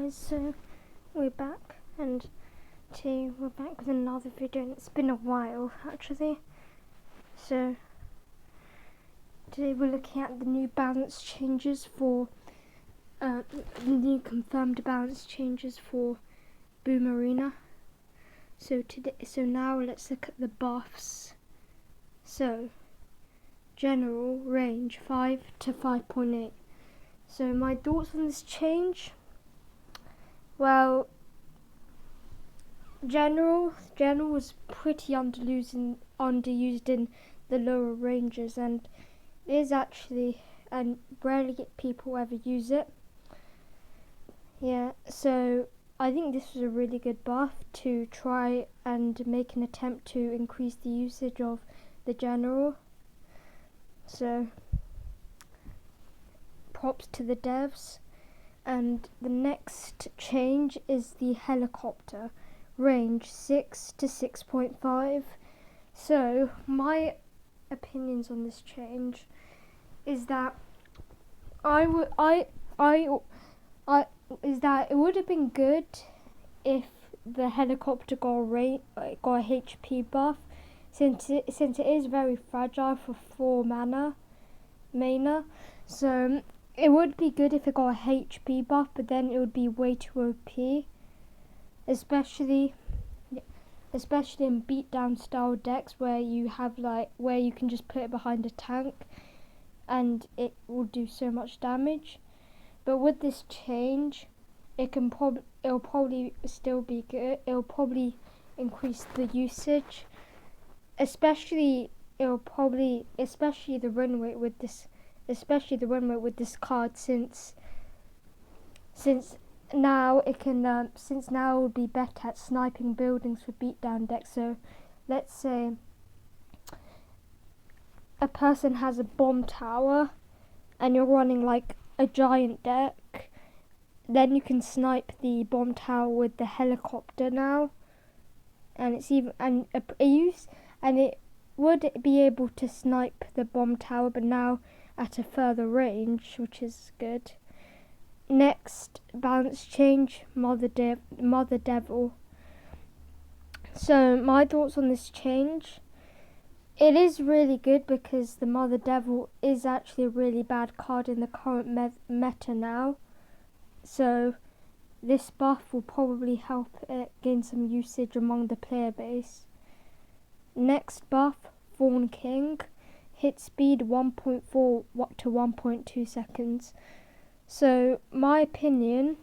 guys, so we're back, and today we're back with another video, and it's been a while actually. So today we're looking at the new balance changes for the new confirmed balance changes for Boom Arena. So now let's look at the buffs. So general range 5 to 5.8. So my thoughts on this change. Well, general was pretty underused in the lower ranges, and is actually, and rarely people ever use it. Yeah, so I think this was a really good buff to try and make an attempt to increase the usage of the general. So props to the devs. And the next change is the helicopter, range 6 to 6.5. So my opinions on this change is that it would have been good if the helicopter got a HP buff, since it is very fragile for 4 mana. So it would be good if it got a HP buff, but then it would be way too OP, especially in beatdown style decks where you can just put it behind a tank and it will do so much damage. But with this change, it'll probably still be good. It'll probably increase the usage, especially the run rate with this card, since now it will be better at sniping buildings for beatdown decks. So let's say a person has a bomb tower and you're running like a giant deck, then you can snipe the bomb tower with the helicopter now, and it would be able to snipe the bomb tower, but now at a further range, which is good. Next balance change, Mother Devil. So my thoughts on this change: it is really good because the Mother Devil is actually a really bad card in the current meta now. So this buff will probably help it gain some usage among the player base. Next buff, Fawn King. Hit speed 1.4 to 1.2 seconds. So my opinion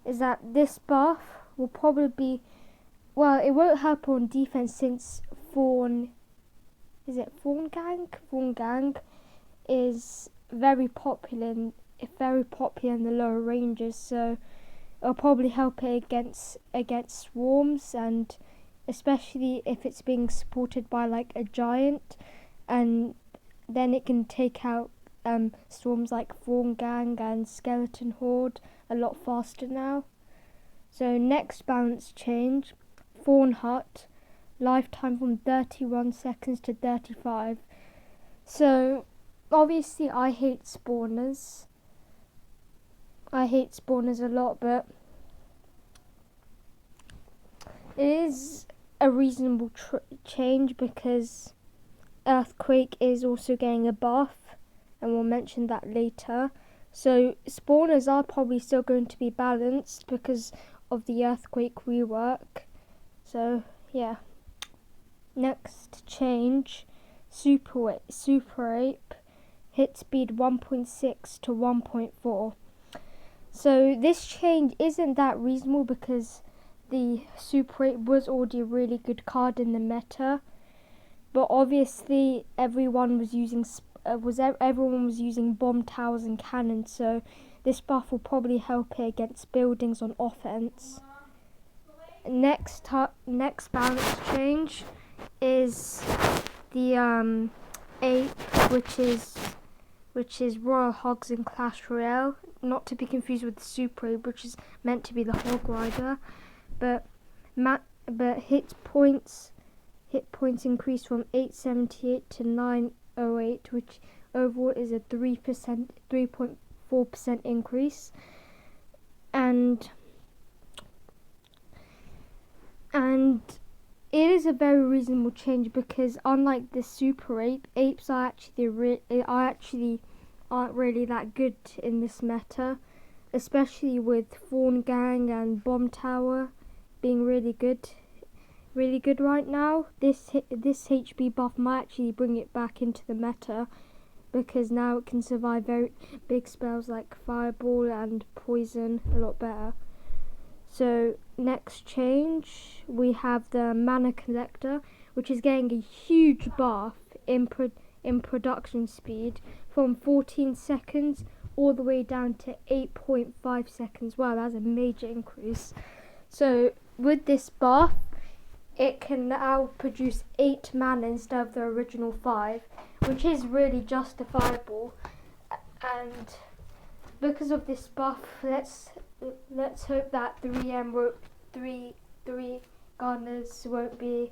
is that this buff will probably be, well, it won't help on defense, since Fawn Gang is very popular in the lower ranges. So it'll probably help it against swarms, and especially if it's being supported by like a giant, and then it can take out swarms like Fawn Gang and Skeleton Horde a lot faster now. So next balance change, Fawn Hut, lifetime from 31 seconds to 35. So obviously I hate spawners a lot, but it is a reasonable change because Earthquake is also getting a buff, and we'll mention that later. So spawners are probably still going to be balanced because of the Earthquake rework. So yeah. Next change, Super Ape, hit speed 1.6 to 1.4. So this change isn't that reasonable because the Super Ape was already a really good card in the meta. But obviously everyone was using bomb towers and cannons, so this buff will probably help it against buildings on offense. Next balance change is the ape, which is Royal Hogs in Clash Royale, not to be confused with the Super Ape, which is meant to be the Hog Rider. But hit points increased from 878 to 908, which overall is a 3.4% increase. And And it is a very reasonable change because unlike the super ape, apes are actually aren't really that good in this meta, especially with Fawn Gang and Bomb Tower being really good right now. This HB buff might actually bring it back into the meta because now it can survive very big spells like Fireball and Poison a lot better. So next change we have the Mana Collector, which is getting a huge buff in production speed from 14 seconds all the way down to 8.5 seconds. Wow, that's a major increase. So with this buff, it can now produce 8 mana instead of the original 5, which is really justifiable. And because of this buff, let's hope that 3 Gunners won't be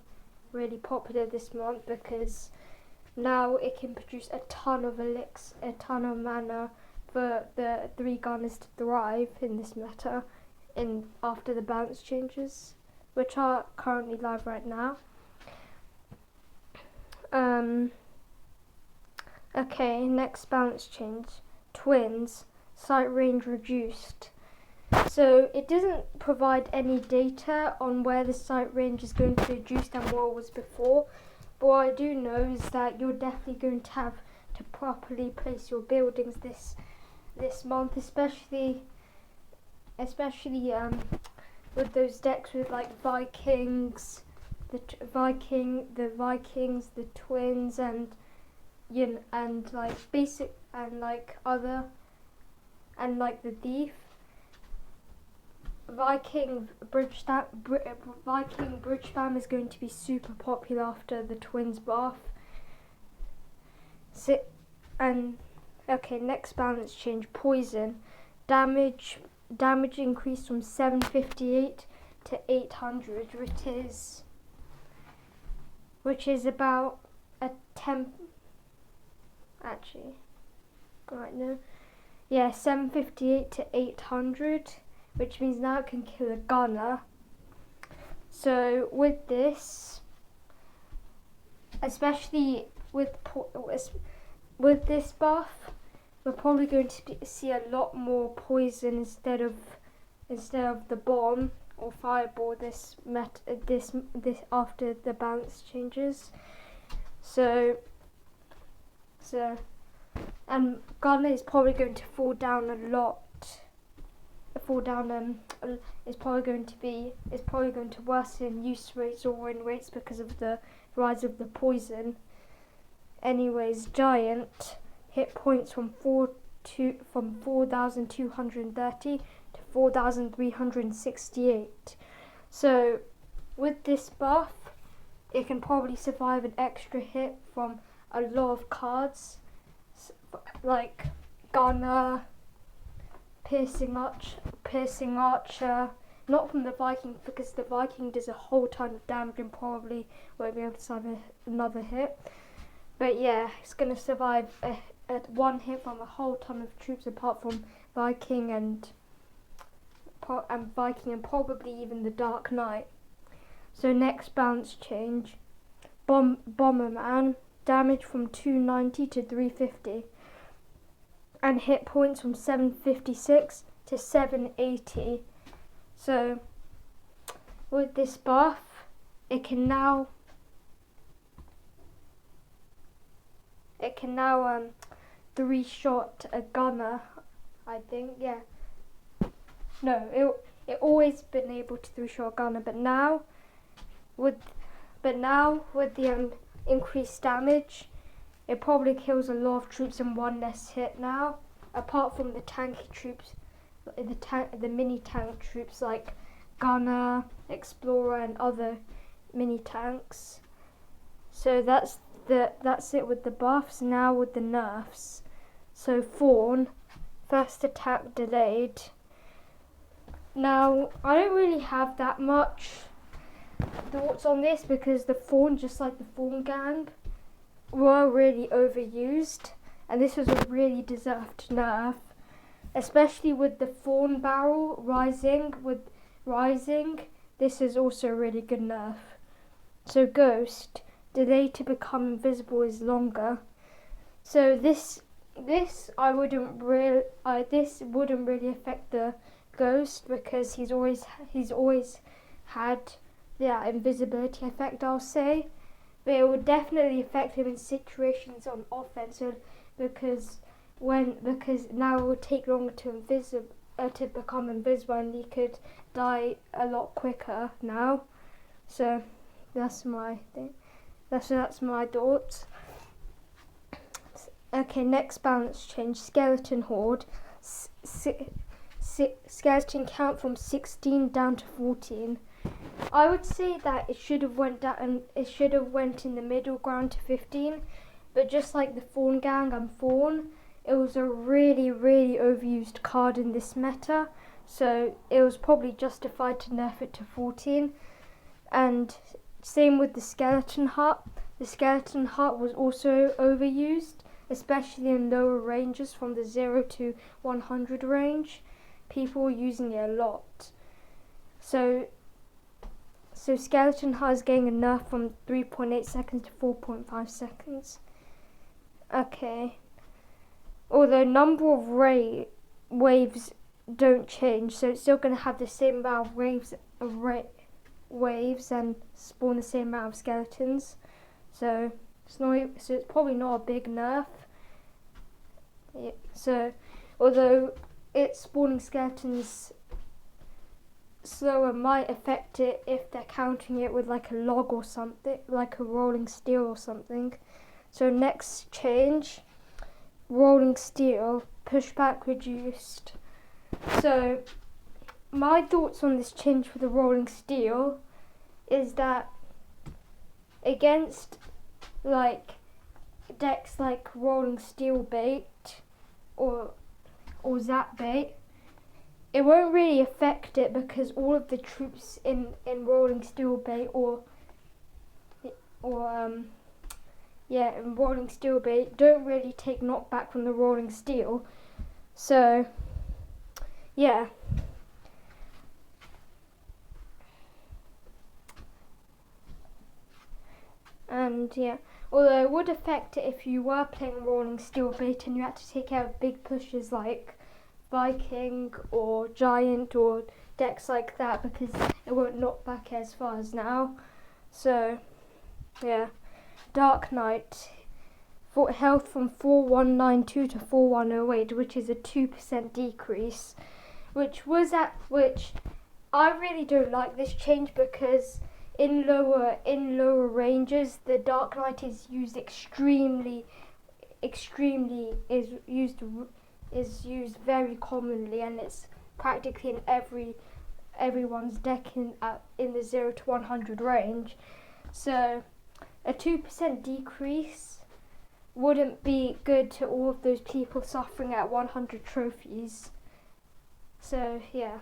really popular this month, because now it can produce a ton of mana for the 3 Gunners to thrive in this meta after the balance changes, which are currently live right now. Okay, next balance change. Twins, sight range reduced. So it doesn't provide any data on where the sight range is going to be reduced and what it was before. But what I do know is that you're definitely going to have to properly place your buildings this month, especially with those decks with like Vikings, the Twins, and like basic and like other and like the Thief. Viking bridge spam is going to be super popular after the Twins buff. Okay, next balance change. Poison damage increased from 758 to 800, which is about a 10. Actually, right now, yeah, 758 to 800, which means now it can kill a gunner. So with this, especially with this buff, we're probably going to see a lot more poison instead of the bomb or fireball this after the balance changes. So and gunner is probably going to fall down a lot. It's probably going to worsen use rates or win rates because of the rise of the poison. Anyways, giant hit points from 4,230 to 4,368. So with this buff, it can probably survive an extra hit from a lot of cards like Gunner, Piercing Archer, not from the Viking, because the Viking does a whole ton of damage and probably won't be able to survive another hit. But yeah, it's going to survive one hit from a whole ton of troops apart from Viking and probably even the Dark Knight. So next balance change. Bomberman, damage from 290 to 350. And hit points from 756 to 780. So with this buff, it can now three-shot a gunner, I think. Yeah. No, it always been able to three-shot a gunner, but now with the increased damage, it probably kills a lot of troops in one less hit now, apart from the tanky troops, the mini tank troops like Gunner, Explorer, and other mini tanks. So that's it with the buffs. Now with the nerfs. So Fawn, first attack delayed. Now I don't really have that much thoughts on this because the Fawn, just like the Fawn Gang, were really overused, and this was a really deserved nerf, especially with the Fawn barrel rising. this is also a really good nerf. So Ghost, delay to become invisible is longer. So this wouldn't really affect the Ghost because he's always had that invisibility effect, I'll say. But it would definitely affect him in situations on offense because now it would take longer to become invisible, and he could die a lot quicker now. So that's my thing. That's my thoughts. Okay, next balance change. Skeleton Horde. Skeleton count from 16 down to 14. I would say that it should have went down. It should have went in the middle ground to 15. But just like the Fawn Gang and Fawn, it was a really overused card in this meta. So it was probably justified to nerf it to 14. And same with the Skeleton Hut. The Skeleton Hut was also overused, especially in lower ranges from the 0 to 100 range. People were using it a lot. So Skeleton Hut is getting a nerf from 3.8 seconds to 4.5 seconds. Okay. Although number of waves don't change, so it's still going to have the same amount of waves and spawn the same amount of skeletons. So it's probably not a big nerf. Yeah, so although it's spawning skeletons slower might affect it if they're counting it with like a log or something, like a rolling steel or something. So next change, rolling steel, pushback reduced. So my thoughts on this change for the rolling steel is that against like decks like rolling steel bait or zap bait, it won't really affect it because all of the troops in rolling steel bait in rolling steel bait don't really take knockback from the rolling steel. So yeah. And yeah, although it would affect it if you were playing rolling steel bait and you had to take care of big pushes like Viking or Giant or decks like that, because it won't knock back as far as now. So yeah, Dark Knight, for health from 4192 to 4108, which is a 2% decrease, which I really don't like this change because in lower ranges the Dark Knight is used is used very commonly, and it's practically in everyone's deck in the 0 to 100 range. So a 2% decrease wouldn't be good to all of those people suffering at 100 trophies. So yeah.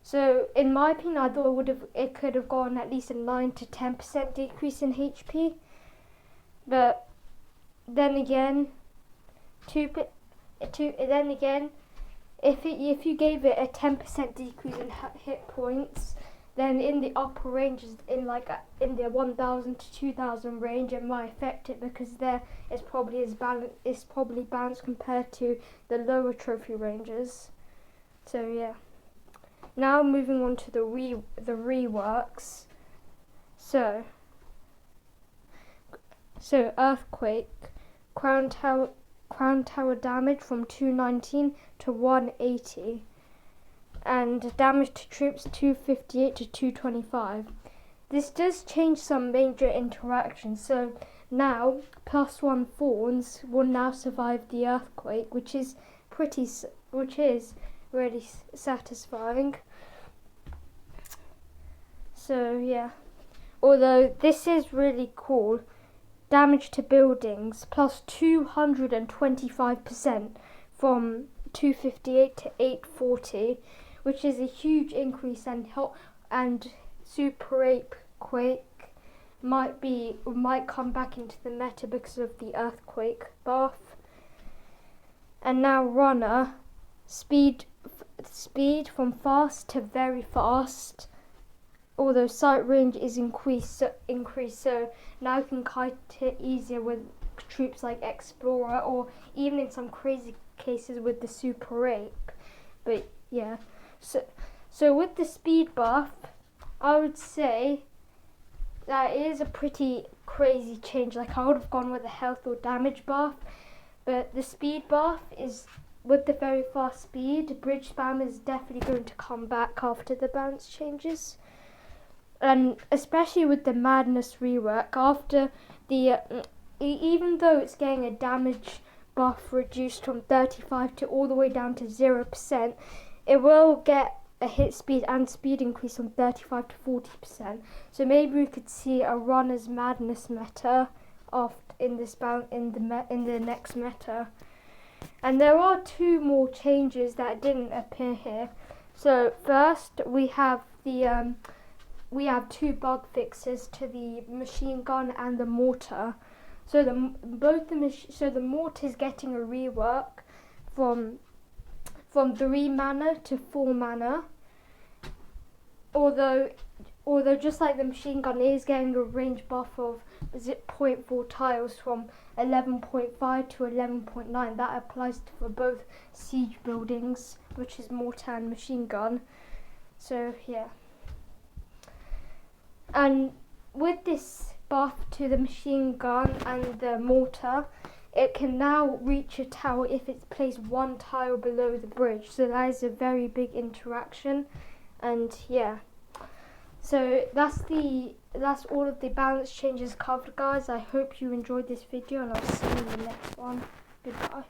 So in my opinion, I thought it could have gone at least a 9 to 10% decrease in HP. But then again, if you gave it a 10% decrease in hit points, then in the upper ranges, in the 1,000 to 2,000 range, it might affect it because there it's probably balanced compared to the lower trophy ranges. So yeah. Now moving on to the reworks. So Earthquake, Crown Tower damage from 219 to 180, and damage to troops 258 to 225. This does change some major interactions. So now +1 fawns will now survive the Earthquake, which is really satisfying. So yeah, although this is really cool, damage to buildings plus 225% from 258 to 840, which is a huge increase, and Super Ape Quake might come back into the meta because of the Earthquake buff. And now Runner, speed speed from fast to very fast, although sight range is increased, so now you can kite it easier with troops like Explorer, or even in some crazy cases with the Super 8. But yeah, so with the speed buff, I would say that is a pretty crazy change. Like, I would have gone with a health or damage buff, but the speed buff is with the very fast speed. Bridge spam is definitely going to come back after the balance changes, and especially with the Madness rework after the even though it's getting a damage buff reduced from 35 to all the way down to 0%, it will get a hit speed and speed increase from 35 to 40%. So maybe we could see a Runner's Madness meta in the next meta. And there are 2 more changes that didn't appear here. So first we have 2 bug fixes to the machine gun and the mortar. So the mortar is getting a rework from 3 mana to 4 mana. Although just like the machine gun, it is getting a range buff of 0.4 tiles from 11.5 to 11.9. That applies for both siege buildings, which is mortar and machine gun. So yeah. And with this buff to the machine gun and the mortar, it can now reach a tower if it's placed 1 tile below the bridge. So that is a very big interaction. And yeah, so that's all of the balance changes covered, guys. I hope you enjoyed this video, and I'll see you in the next one. Goodbye.